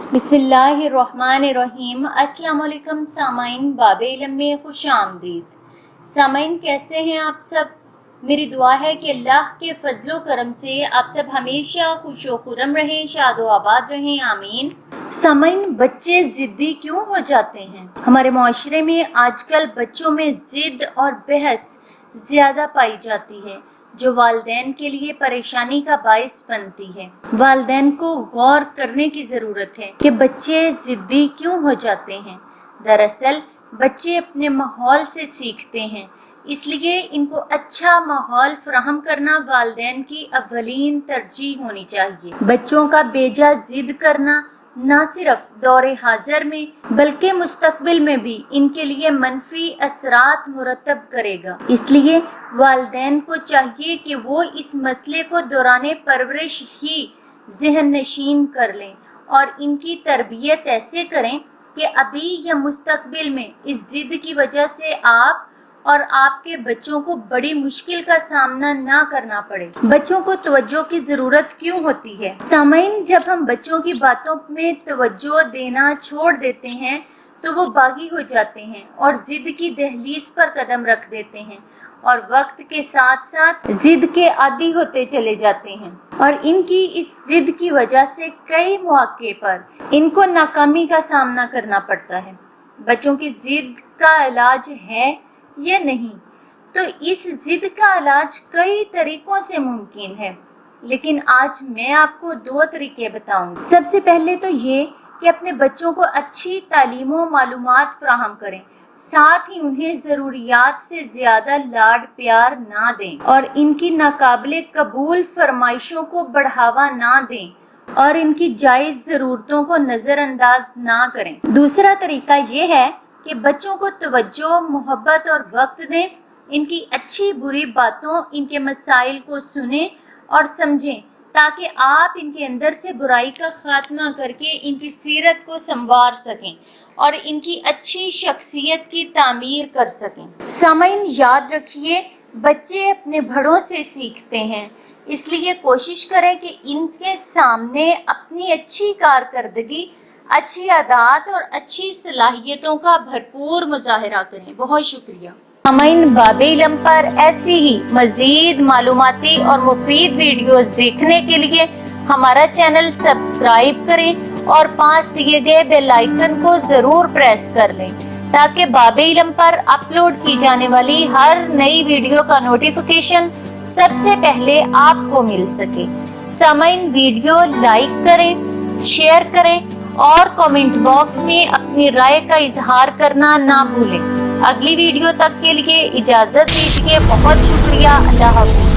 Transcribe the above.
बिस्मिल्लाहिर्रहमानिर्रहीम। अस्सलाम वालेकुम सामाइन, बाब इल्म में खुश आमदीद। सामाइन, कैसे हैं आप सब? मेरी दुआ है कि अल्लाह के फजलो करम से आप सब हमेशा खुश व खुर्रम रहें, शाद व आबाद रहें, आमीन। सामाइन, बच्चे ज़िद्दी क्यों हो जाते हैं? हमारे माशरे में आजकल बच्चों में ज़िद और बहस ज़्यादा पाई जाती है, जो वालिदैन के लिए परेशानी का बाइस बनती है। वालिदैन को गौर करने की ज़रूरत है कि बच्चे ज़िद्दी क्यों हो जाते हैं। दरअसल बच्चे अपने माहौल से सीखते हैं, इसलिए इनको अच्छा माहौल फराहम करना वालिदैन की अव्वलीन तरजीह होनी चाहिए। बच्चों का बेजा ज़िद करना न सिर्फ दौरे हाजिर में बल्कि मुस्तकबिल में भी इनके लिए मनफी असरात मुरतब करेगा। इसलिए वालिदैन को चाहिए कि वो इस मसले को दौराने परवरिश ही ज़हन नशीन कर लें और इनकी तरबियत ऐसे करें कि अभी या मुस्तकबिल में इस ज़िद की वजह से आप और आपके बच्चों को बड़ी मुश्किल का सामना ना करना पड़े। बच्चों को तवज्जो की ज़रूरत क्यों होती है? सामाइन, जब हम बच्चों की बातों में तवज्जो देना छोड़ देते हैं तो वो बागी हो जाते हैं और ज़िद की दहलीज पर कदम रख देते हैं और वक्त के साथ साथ ज़िद के आदी होते चले जाते हैं और इनकी इस ज़िद की वजह से कई मौके पर इनको नाकामी का सामना करना पड़ता है। बच्चों की ज़िद का इलाज है या नहीं, तो इस ज़िद का इलाज कई तरीकों से मुमकिन है, लेकिन आज मैं आपको 2 तरीके बताऊंगी। सबसे पहले तो ये कि अपने बच्चों को अच्छी तालीम व मालूमात फराहम करें, साथ ही उन्हें ज़रूरियात से ज़्यादा लाड प्यार ना दें और इनकी नाकाबिले कबूल फरमाइशों को बढ़ावा ना दें और इनकी जायज़ ज़रूरतों को नज़रअंदाज ना करें। दूसरा तरीका ये है कि बच्चों को तवज्जो, मोहब्बत और वक्त दें, इनकी अच्छी बुरी बातों, इनके मसाइल को सुनें और समझें, ताकि आप इनके अंदर से बुराई का खात्मा करके इनकी सीरत को संवार सकें और इनकी अच्छी शख्सियत की तामीर कर सकें। सामाइन, याद रखिए, बच्चे अपने बड़ों से सीखते हैं, इसलिए कोशिश करें कि इनके सामने अपनी अच्छी कारकर्दगी, अच्छी आदत और अच्छी सलाहियतों का भरपूर मुजाहरा करें। बहुत शुक्रिया। सामाइन, बाब इल्म पर ऐसी ही मज़ीद मालूमाती और मुफीद वीडियोस देखने के लिए हमारा चैनल सब्सक्राइब करें और पास दिए गए बेल आइकन को ज़रूर प्रेस कर लें, ताकि बाब इल्म पर अपलोड की जाने वाली हर नई वीडियो का नोटिफिकेशन सबसे पहले आपको मिल सके। सामाइन, वीडियो लाइक करें, शेयर करें और कमेंट बॉक्स में अपनी राय का इजहार करना ना भूलें। अगली वीडियो तक के लिए इजाज़त दीजिए। बहुत शुक्रिया। अल्लाह हाफ़िज़।